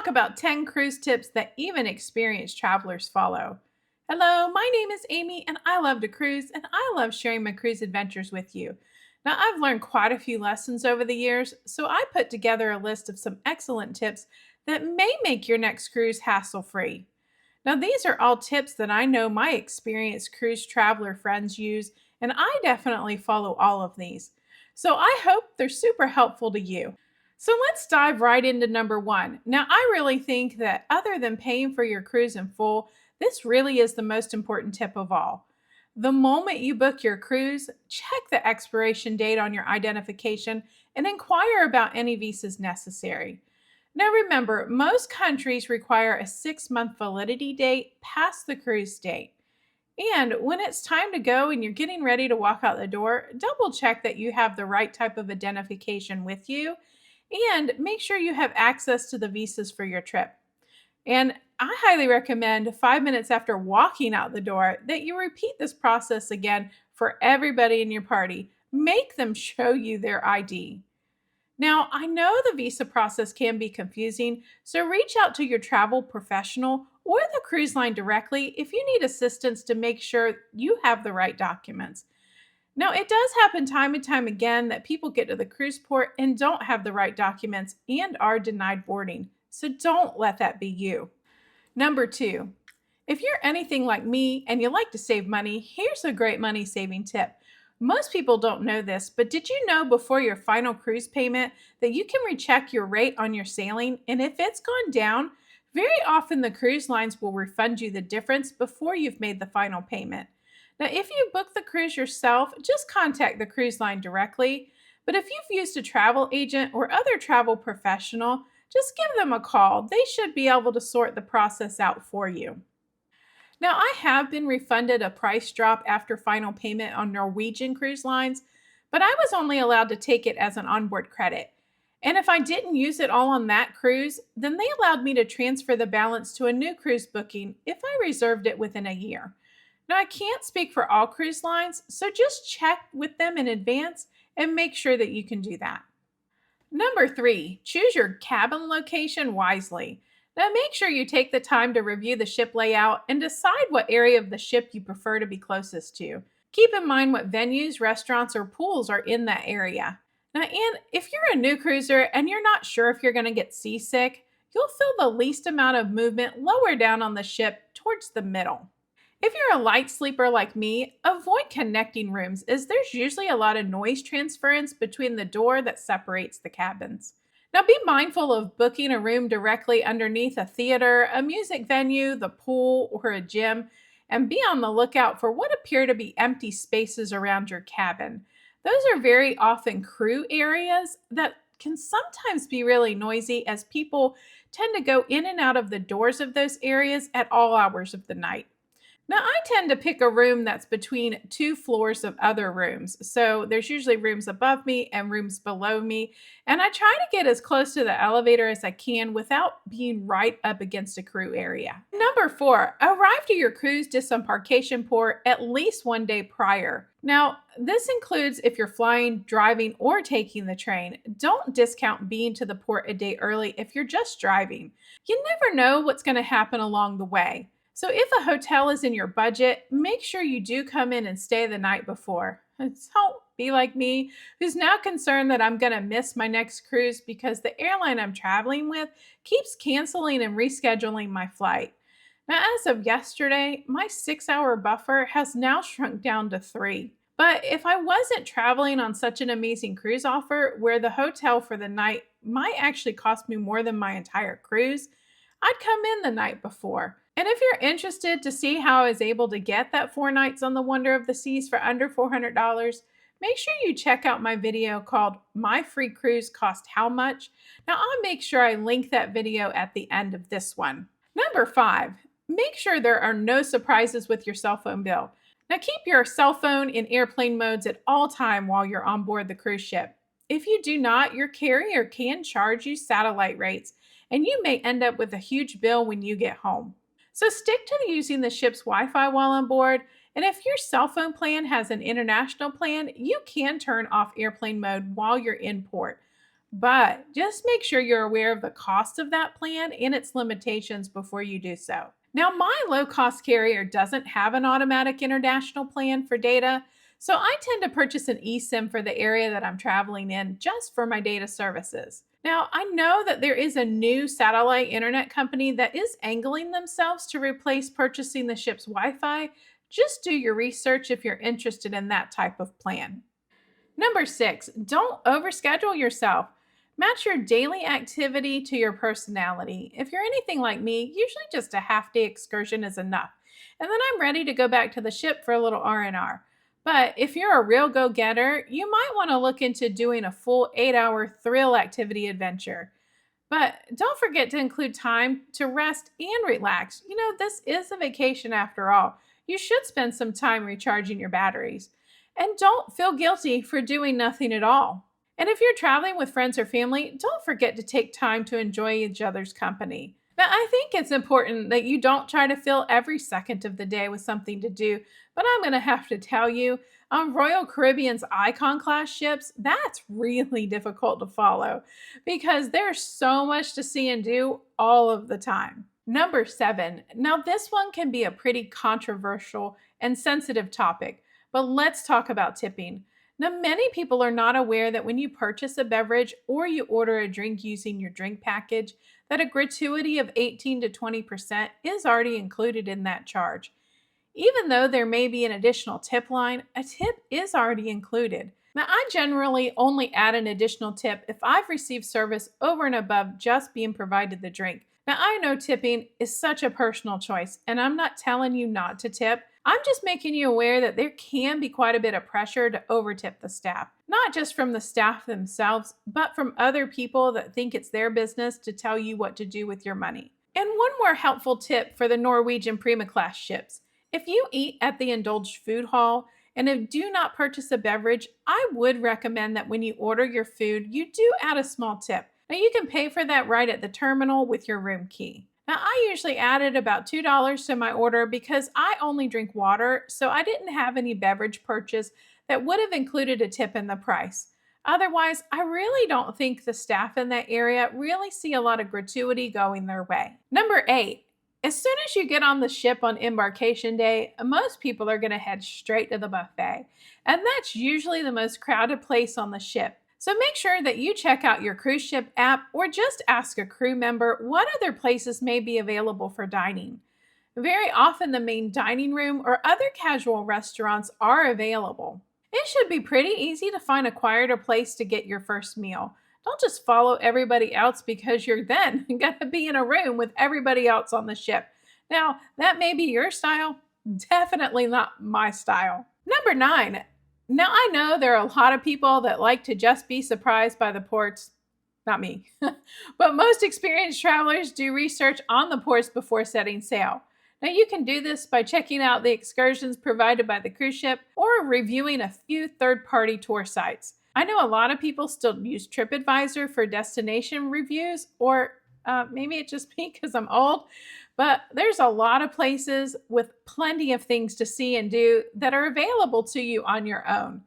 talk about 10 cruise tips that even experienced travelers follow. Hello, my name is Amy, and I love to cruise, and I love sharing my cruise adventures with you. Now, I've learned quite a few lessons over the years, so I put together a list of some excellent tips that may make your next cruise hassle free. Now, these are all tips that I know my experienced cruise traveler friends use, and I definitely follow all of these. So I hope they're super helpful to you. So let's dive right into number one. Now, I really think that other than paying for your cruise in full, this really is the most important tip of all. The moment you book your cruise, check the expiration date on your identification and inquire about any visas necessary. Now, remember, most countries require a 6-month validity date past the cruise date. And when it's time to go and you're getting ready to walk out the door, double check that you have the right type of identification with you and make sure you have access to the visas for your trip. And I highly recommend 5 minutes after walking out the door that you repeat this process again for everybody in your party. Make them show you their ID. Now, I know the visa process can be confusing, so reach out to your travel professional or the cruise line directly if you need assistance to make sure you have the right documents. Now, it does happen time and time again that people get to the cruise port and don't have the right documents and are denied boarding, so don't let that be you. Number two, if you're anything like me and you like to save money, here's a great money saving tip. Most people don't know this, but did you know before your final cruise payment that you can recheck your rate on your sailing? And if it's gone down, very often the cruise lines will refund you the difference before you've made the final payment. Now, if you book the cruise yourself, just contact the cruise line directly. But if you've used a travel agent or other travel professional, just give them a call. They should be able to sort the process out for you. Now, I have been refunded a price drop after final payment on Norwegian cruise lines, but I was only allowed to take it as an onboard credit. And if I didn't use it all on that cruise, then they allowed me to transfer the balance to a new cruise booking if I reserved it within a year. Now, I can't speak for all cruise lines, so just check with them in advance and make sure that you can do that. Number three, choose your cabin location wisely. Now, make sure you take the time to review the ship layout and decide what area of the ship you prefer to be closest to. Keep in mind what venues, restaurants, or pools are in that area. Now, and if you're a new cruiser and you're not sure if you're going to get seasick, you'll feel the least amount of movement lower down on the ship towards the middle. If you're a light sleeper like me, avoid connecting rooms as there's usually a lot of noise transference between the door that separates the cabins. Now, be mindful of booking a room directly underneath a theater, a music venue, the pool, or a gym, and be on the lookout for what appear to be empty spaces around your cabin. Those are very often crew areas that can sometimes be really noisy as people tend to go in and out of the doors of those areas at all hours of the night. Now, I tend to pick a room that's between 2 floors of other rooms. So there's usually rooms above me and rooms below me. And I try to get as close to the elevator as I can without being right up against a crew area. Number 4, arrive to your cruise disembarkation port at least 1 day prior. Now, this includes if you're flying, driving, or taking the train. Don't discount being to the port a day early if you're just driving. You never know what's going to happen along the way. So if a hotel is in your budget, make sure you do come in and stay the night before. Don't be like me, who's now concerned that I'm going to miss my next cruise because the airline I'm traveling with keeps canceling and rescheduling my flight. Now, as of yesterday, my 6-hour buffer has now shrunk down to 3. But if I wasn't traveling on such an amazing cruise offer where the hotel for the night might actually cost me more than my entire cruise, I'd come in the night before. And if you're interested to see how I was able to get that 4 nights on the Wonder of the Seas for under $400, make sure you check out my video called My Free Cruise Cost How Much. Now, I'll make sure I link that video at the end of this one. Number 5, make sure there are no surprises with your cell phone bill. Now, keep your cell phone in airplane modes at all time while you're on board the cruise ship. If you do not, your carrier can charge you satellite rates, and you may end up with a huge bill when you get home. So stick to using the ship's Wi-Fi while on board, and if your cell phone plan has an international plan, you can turn off airplane mode while you're in port. But just make sure you're aware of the cost of that plan and its limitations before you do so. Now, my low cost carrier doesn't have an automatic international plan for data, so I tend to purchase an eSIM for the area that I'm traveling in just for my data services. Now, I know that there is a new satellite internet company that is angling themselves to replace purchasing the ship's Wi Fi. Just do your research if you're interested in that type of plan. Number six, don't overschedule yourself. Match your daily activity to your personality. If you're anything like me, usually just a half-day excursion is enough. And then I'm ready to go back to the ship for a little R&R. But if you're a real go-getter, you might want to look into doing a full 8-hour thrill activity adventure. But don't forget to include time to rest and relax. This is a vacation after all. You should spend some time recharging your batteries. And don't feel guilty for doing nothing at all. And if you're traveling with friends or family, don't forget to take time to enjoy each other's company. Now, I think it's important that you don't try to fill every second of the day with something to do, but I'm going to have to tell you, on Royal Caribbean's Icon class ships, that's really difficult to follow because there's so much to see and do all of the time. Number seven. Now, this one can be a pretty controversial and sensitive topic, but let's talk about tipping. Now, many people are not aware that when you purchase a beverage or you order a drink using your drink package, that a gratuity of 18 to 20% is already included in that charge. Even though there may be an additional tip line, a tip is already included. Now, I generally only add an additional tip if I've received service over and above just being provided the drink. Now, I know tipping is such a personal choice, and I'm not telling you not to tip. I'm just making you aware that there can be quite a bit of pressure to overtip the staff, not just from the staff themselves, but from other people that think it's their business to tell you what to do with your money. And one more helpful tip for the Norwegian Prima class ships. If you eat at the indulged food hall and do not purchase a beverage, I would recommend that when you order your food, you do add a small tip. Now, you can pay for that right at the terminal with your room key. Now, I usually added about $2 to my order because I only drink water, so I didn't have any beverage purchase that would have included a tip in the price. Otherwise, I really don't think the staff in that area really see a lot of gratuity going their way. Number 8. As soon as you get on the ship on embarkation day, most people are going to head straight to the buffet, and that's usually the most crowded place on the ship. So make sure that you check out your cruise ship app or just ask a crew member what other places may be available for dining. Very often the main dining room or other casual restaurants are available. It should be pretty easy to find a quieter place to get your first meal. Don't just follow everybody else because you're then going to be in a room with everybody else on the ship. Now, that may be your style, definitely not my style. Number 9. Now, I know there are a lot of people that like to just be surprised by the ports. Not me. But most experienced travelers do research on the ports before setting sail. Now, you can do this by checking out the excursions provided by the cruise ship or reviewing a few third-party tour sites. I know a lot of people still use TripAdvisor for destination reviews, or maybe it's just me because I'm old, but there's a lot of places with plenty of things to see and do that are available to you on your own.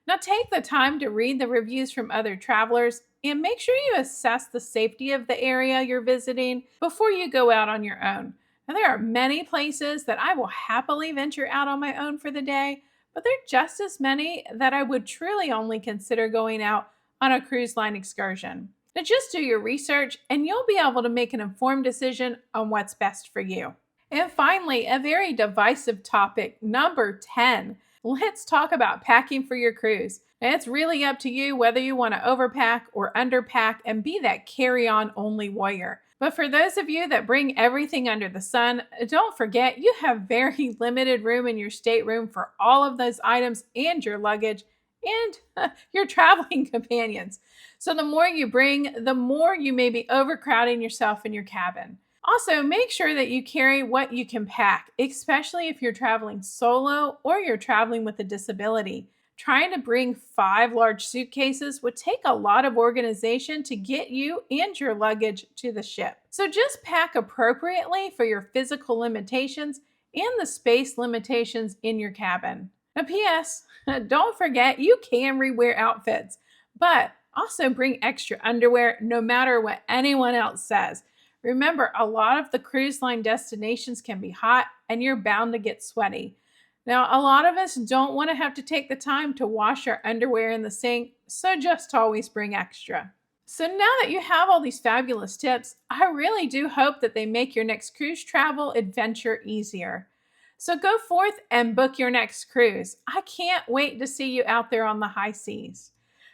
Now, take the time to read the reviews from other travelers and make sure you assess the safety of the area you're visiting before you go out on your own. Now, there are many places that I will happily venture out on my own for the day, but there are just as many that I would truly only consider going out on a cruise line excursion. Now, just do your research and you'll be able to make an informed decision on what's best for you. And finally, a very divisive topic, number 10. Let's talk about packing for your cruise. Now, it's really up to you whether you want to overpack or underpack and be that carry-on only warrior. But for those of you that bring everything under the sun, don't forget you have very limited room in your stateroom for all of those items and your luggage and your traveling companions. So the more you bring, the more you may be overcrowding yourself in your cabin. Also, make sure that you carry what you can pack, especially if you're traveling solo or you're traveling with a disability. Trying to bring 5 large suitcases would take a lot of organization to get you and your luggage to the ship. So just pack appropriately for your physical limitations and the space limitations in your cabin. Now, P.S. Don't forget you can rewear outfits, but Also, bring extra underwear no matter what anyone else says. Remember, a lot of the cruise line destinations can be hot and you're bound to get sweaty. Now, a lot of us don't want to have to take the time to wash our underwear in the sink, so just always bring extra. So, now that you have all these fabulous tips, I really do hope that they make your next cruise travel adventure easier. So, go forth and book your next cruise. I can't wait to see you out there on the high seas.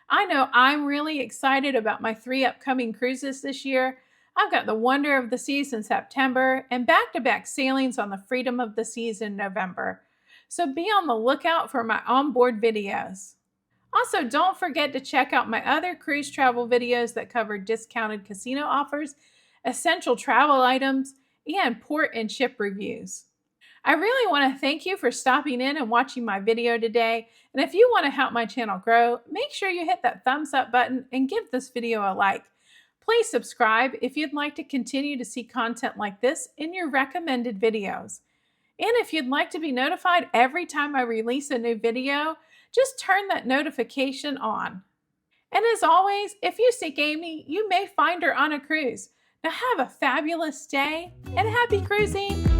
I know I'm really excited about my 3 upcoming cruises this year. I've got the Wonder of the Seas in September and back to back sailings on the Freedom of the Seas in November. So, be on the lookout for my onboard videos. Also, don't forget to check out my other cruise travel videos that cover discounted casino offers, essential travel items, and port and ship reviews. I really want to thank you for stopping in and watching my video today. And if you want to help my channel grow, make sure you hit that thumbs up button and give this video a like. Please subscribe if you'd like to continue to see content like this in your recommended videos. And if you'd like to be notified every time I release a new video, just turn that notification on. And as always, if you seek Amy, you may find her on a cruise. Now have a fabulous day and happy cruising!